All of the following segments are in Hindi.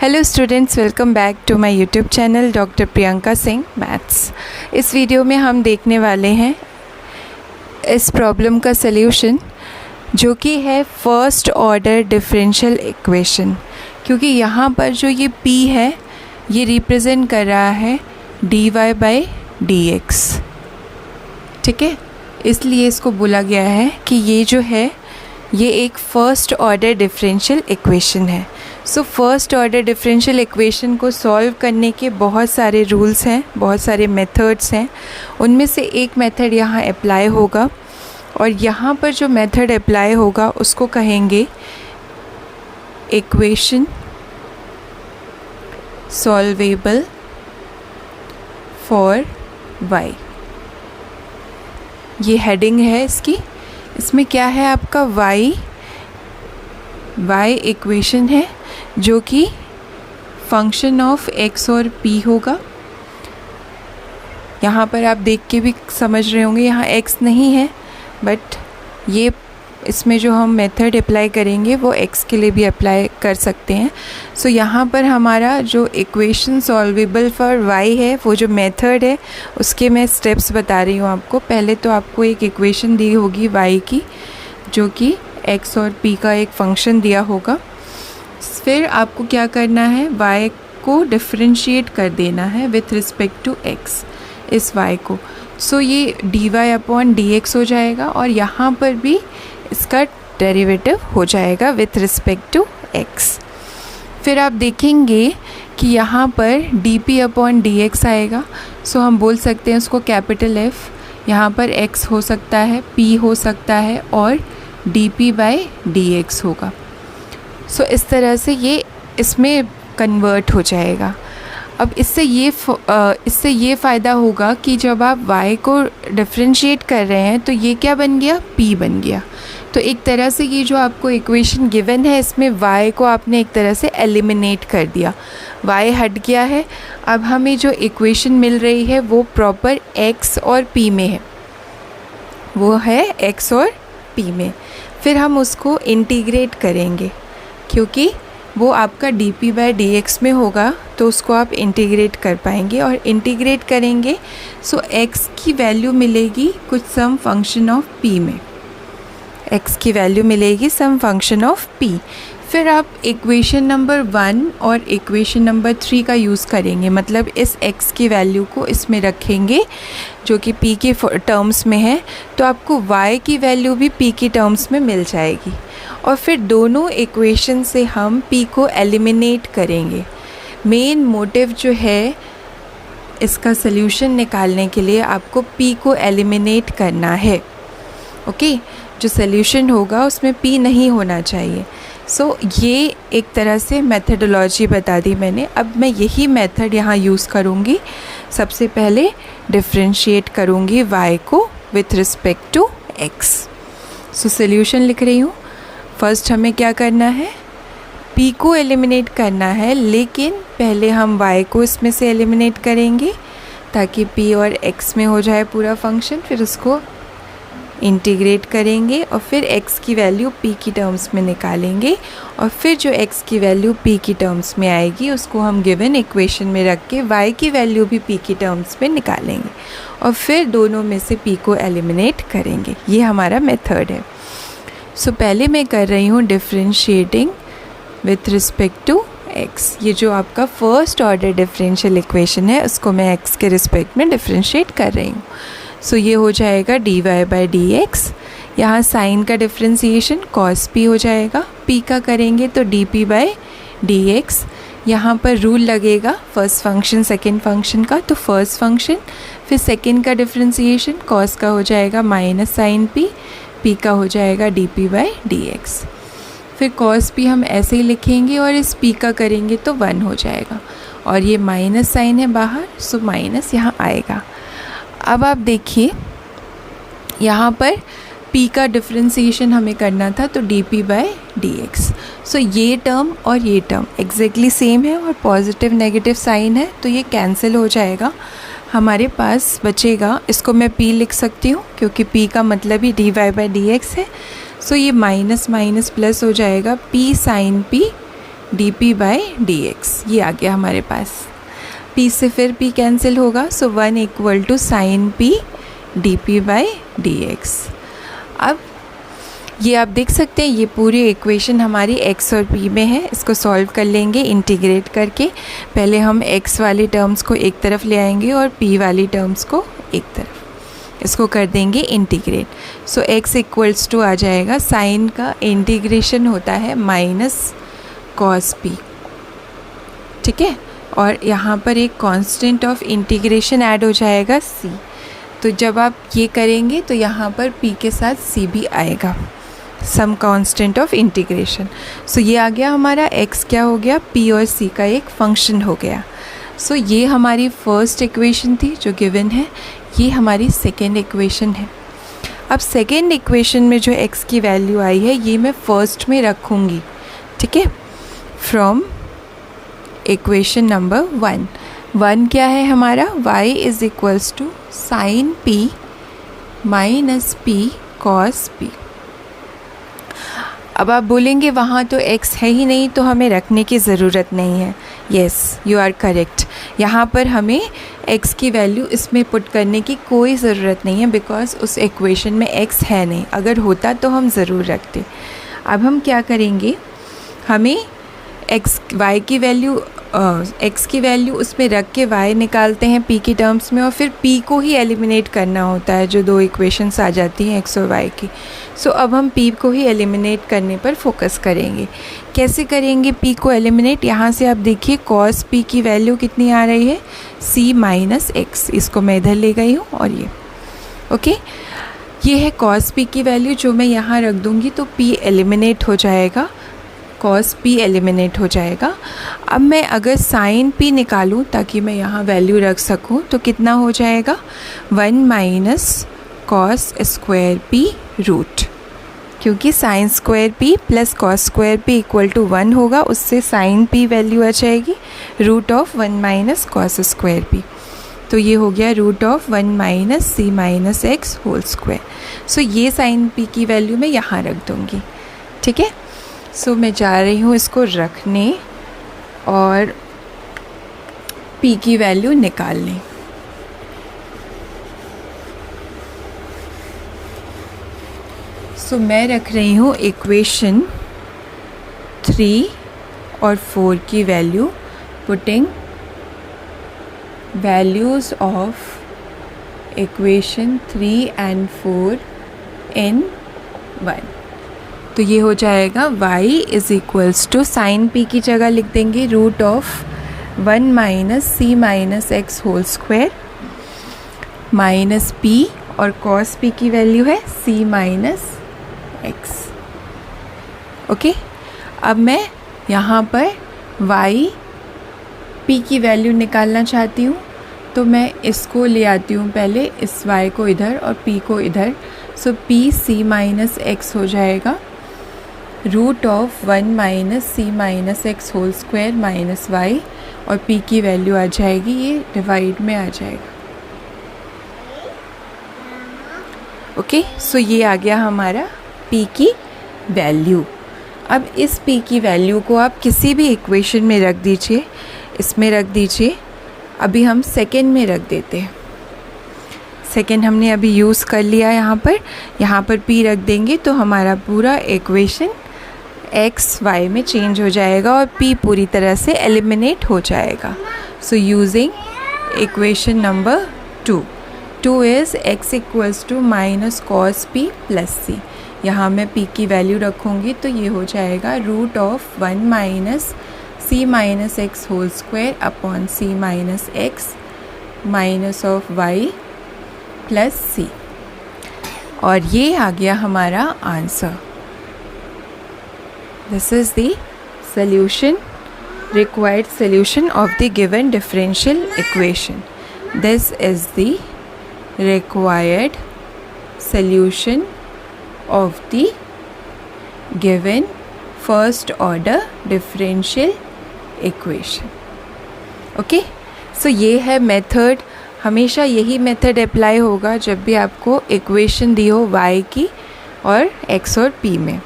Hello students, welcome back to my YouTube channel doctor Priyanka Singh maths. इस वीडियो में हम देखने वाले हैं इस प्रॉब्लम का सल्यूशन, जो कि है फर्स्ट ऑर्डर डिफरेंशियल इक्वेशन। क्योंकि यहाँ पर जो ये p है ये रिप्रेजेंट कर रहा है dy/dx, ठीक है। इसलिए इसको बोला गया है कि ये जो है ये एक फर्स्ट ऑर्डर डिफरेंशियल इक्वेशन है। So first order differential equation को सॉल्व करने के बहुत सारे रूल्स हैं, बहुत सारे मेथड्स हैं। उनमें से एक मेथड यहाँ अप्लाई होगा और यहाँ पर जो मेथड अप्लाई होगा उसको कहेंगे इक्वेशन सॉल्वेबल फॉर y। ये हेडिंग है इसकी। इसमें क्या है आपका y इक्वेशन है जो कि फंक्शन ऑफ x और p होगा। यहाँ पर आप देख के भी समझ रहे होंगे यहाँ x नहीं है, बट ये इसमें जो हम मेथड अप्लाई करेंगे वो x के लिए भी अप्लाई कर सकते हैं। सो यहाँ पर हमारा जो इक्वेशन सॉल्वेबल फॉर y है, वो जो मेथड है उसके मैं स्टेप्स बता रही हूँ आपको। पहले तो आपको एक इक्वेशन दी होगी y की, जो कि x और p का एक फंक्शन दिया होगा। फिर आपको क्या करना है, y को डिफरेंशिएट कर देना है विथ रिस्पेक्ट टू x, इस y को। सो ये dy/dx हो जाएगा और यहाँ पर भी इसका डेरिवेटिव हो जाएगा विथ रिस्पेक्ट टू x। फिर आप देखेंगे कि यहाँ पर dp/dx आएगा। सो हम बोल सकते हैं उसको कैपिटल F। यहाँ पर x हो सकता है, p हो सकता है और dp/dx होगा। सो इस तरह से ये इसमें कन्वर्ट हो जाएगा। अब इससे ये फ़ायदा होगा कि जब आप y को डिफरेंशिएट कर रहे हैं तो ये क्या बन गया, p बन गया। तो एक तरह से ये जो आपको इक्वेशन गिवन है इसमें y को आपने एक तरह से एलिमिनेट कर दिया, y हट गया है। अब हमें जो इक्वेशन मिल रही है वो प्रॉपर x और p में है, वो है x और p में। फिर हम उसको इंटीग्रेट करेंगे, क्योंकि वो आपका dp/dx में होगा तो उसको आप इंटीग्रेट कर पाएंगे। और इंटीग्रेट करेंगे सो x की वैल्यू मिलेगी कुछ सम फंक्शन ऑफ p में, x की वैल्यू मिलेगी सम फंक्शन ऑफ p। फिर आप इक्वेशन नंबर 1 और इक्वेशन नंबर 3 का यूज़ करेंगे, मतलब इस x की वैल्यू को इसमें रखेंगे जो कि p के टर्म्स में है, तो आपको y की वैल्यू भी p की टर्म्स में मिल जाएगी। और फिर दोनों इक्वेशन से हम p को एलिमिनेट करेंगे। मेन मोटिव जो है इसका सल्यूशन निकालने के लिए आपको p को एलिमिनेट करना है, ओके। जो सल्यूशन होगा उसमें p नहीं होना चाहिए। सो ये एक तरह से मेथडोलॉजी बता दी मैंने। अब मैं यही मेथड यहाँ यूज़ करूँगी। सबसे पहले डिफरेंशिएट करूँगी y को with respect to x। So solution लिख रही हूँ। फर्स्ट हमें क्या करना है, p को एलिमिनेट करना है, लेकिन पहले हम y को इसमें से एलिमिनेट करेंगे ताकि p और x में हो जाए पूरा फंक्शन। फिर उसको इंटीग्रेट करेंगे और फिर x की वैल्यू p की टर्म्स में निकालेंगे। और फिर जो x की वैल्यू p की टर्म्स में आएगी उसको हम गिवन इक्वेशन में रख के y की वैल्यू भी p की टर्म्स में निकालेंगे और फिर दोनों में से p को एलिमिनेट करेंगे। ये हमारा मेथड है। सो पहले मैं कर रही हूँ differentiating with respect to x। ये जो आपका फर्स्ट ऑर्डर डिफरेंशियल इक्वेशन है उसको मैं x के रिस्पेक्ट में डिफरेंशिएट कर रही हूँ। सो ये हो जाएगा dy/dx। यहाँ साइन का डिफरेंशिएशन cos p हो जाएगा, p का करेंगे तो dp/dx। यहाँ पर रूल लगेगा फर्स्ट फंक्शन सेकंड फंक्शन का, तो फर्स्ट फंक्शन फिर सेकंड का डिफरेंशिएशन cos का हो जाएगा माइनस साइन p, p का हो जाएगा dp/dx। फिर cos p हम ऐसे ही लिखेंगे और इस p का करेंगे तो 1 हो जाएगा और ये माइनस साइन है बाहर, सो माइनस यहाँ आएगा। अब आप देखिए यहाँ पर p का डिफरेंशिएशन हमें करना था तो dp/dx। सो ये टर्म और ये टर्म एग्जैक्टली सेम है और पॉजिटिव नेगेटिव साइन है तो ये कैंसिल हो जाएगा। हमारे पास बचेगा, इसको मैं p लिख सकती हूँ क्योंकि p का मतलब ही dy/dx है। सो ये माइनस माइनस प्लस हो जाएगा, p sine p d p by d x, ये आ गया हमारे पास। p से फिर p कैंसिल होगा, so 1 equal to sine p d p by d x. अब ये आप देख सकते हैं, ये पूरी इक्वेशन हमारी x और p में है। इसको सॉल्व कर लेंगे इंटीग्रेट करके। पहले हम x वाली टर्म्स को एक तरफ ले आएंगे और p वाली टर्म्स को एक तरफ, इसको कर देंगे integrate. So x equals to आ जाएगा, साइन का इंटीग्रेशन होता है माइनस कॉस p, ठीक है, और यहाँ पर एक कांस्टेंट ऑफ इंटीग्रेशन ऐड हो जाएगा c। तो जब आप ये करेंगे तो यहाँ पर p के साथ c भी आएगा, सम कांस्टेंट ऑफ इंटीग्रेशन। सो ये आ गया हमारा x, क्या हो गया, p और c का एक फंक्शन हो गया। सो ये हमारी फर्स्ट इक्वेशन थी जो गिवन है, ये हमारी सेकेंड इक्वेशन है। अब सेकेंड इक्वेशन में जो x की वैल्यू आई है ये मैं फर्स्ट में रखूँगी, ठीक है, फ्रॉम इक्वेशन नंबर 1 क्या है हमारा, y is equals to sine p minus p cos p। अब आप बोलेंगे वहाँ तो x है ही नहीं तो हमें रखने की ज़रूरत नहीं है। येस, यू आर करेक्ट, यहाँ पर हमें x की वैल्यू इसमें पुट करने की कोई ज़रूरत नहीं है, बिकॉज़ उस इक्वेशन में x है नहीं। अगर होता तो हम ज़रूर रखते। अब हम क्या करेंगे, हमें y की वैल्यू उसमें रख के y निकालते हैं p की टर्म्स में, और फिर p को ही एलिमिनेट करना होता है जो दो इक्वेशंस आ जाती हैं x और y की। सो अब हम p को ही एलिमिनेट करने पर फोकस करेंगे। कैसे करेंगे p को एलिमिनेट, यहाँ से आप देखिए cos p की वैल्यू कितनी आ रही है, c माइनस एक्स, इसको मैं इधर ले गई हूँ, और ये ओके, ये है cos p की वैल्यू जो मैं यहाँ रख दूँगी तो p एलिमिनेट हो जाएगा, cos p एलिमिनेट हो जाएगा। अब मैं अगर sin p निकालूं ताकि मैं यहाँ वैल्यू रख सकूं तो कितना हो जाएगा, 1 minus cos square p root, क्योंकि sine square p plus cos square p equal to 1 होगा, उससे sin p वैल्यू आ जाएगी root of 1 minus cos square p। तो ये हो गया root of 1 minus c minus x whole square. So ये sin p की वैल्यू मैं यहाँ रख दूँगी, ठीक है। सो मैं जा रही हूँ इसको रखने और p की वैल्यू निकालने। सो मैं रख रही हूँ इक्वेशन 3 और 4 की value, putting values of equation 3 and 4 in 1। तो ये हो जाएगा y is equals to sine p की जगह लिख देंगे root of 1 minus c minus x whole square minus p, और cos p की वैल्यू है c माइनस एक्स। ओके, अब मैं यहाँ पर y p की वैल्यू निकालना चाहती हूँ, तो मैं इसको ले आती हूँ पहले, इस y को इधर और p को इधर। So p c minus x हो जाएगा root of 1 minus c minus x whole square minus y, और p की वैल्यू आ जाएगी, ये डिवाइड में आ जाएगा। ओके, सो ये आ गया हमारा p की वैल्यू। अब इस p की वैल्यू को आप किसी भी इक्वेशन में रख दीजिए, इसमें रख दीजिए। अभी हम सेकेंड में रख देते हैं, सेकेंड हमने अभी यूज़ कर लिया, यहाँ पर p रख देंगे तो हमारा पूरा इक्वेशन x y में चेंज हो जाएगा और p पूरी तरह से एलिमिनेट हो जाएगा। So using equation number 2 is x equals to minus cos p plus c। यहाँ मैं p की वैल्यू रखूँगी तो ये हो जाएगा root of 1 minus c minus x whole square upon c minus x minus of y plus c, और ये आ गया हमारा answer. This is the solution, required solution of the given differential equation. This is the required solution of the given first order differential equation. Okay, so ये है मेथड। हमेशा यही मेथड अप्लाई होगा जब भी आपको इक्वेशन दी हो y की और x और p में।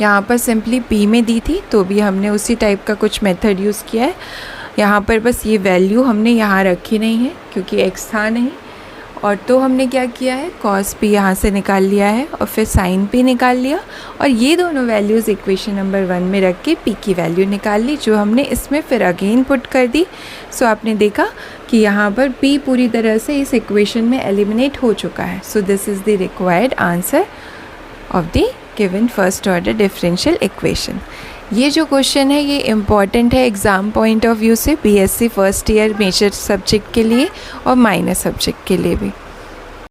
यहाँ पर सिंपली पी में दी थी तो भी हमने उसी टाइप का कुछ मेथड यूज़ किया है। यहाँ पर बस ये वैल्यू हमने यहाँ रखी नहीं है क्योंकि एक्स था नहीं, और तो हमने क्या किया है, कॉस पी यहाँ से निकाल लिया है और फिर साइन पी निकाल लिया, और ये दोनों वैल्यूज़ इक्वेशन नंबर 1 में रख के पी की वैल्यू निकाल ली जो हमने इसमें फिर अगेन पुट कर दी। सो आपने देखा कि यहाँ पर पी पूरी तरह से इस इक्वेशन में एलिमिनेट हो चुका है। So this is the required answer of the given first order differential equation. ये जो क्वेश्चन है ये इम्पॉर्टेंट है एग्ज़ाम पॉइंट ऑफ व्यू से, BSc first year major subject के लिए और माइनर सब्जेक्ट के लिए भी।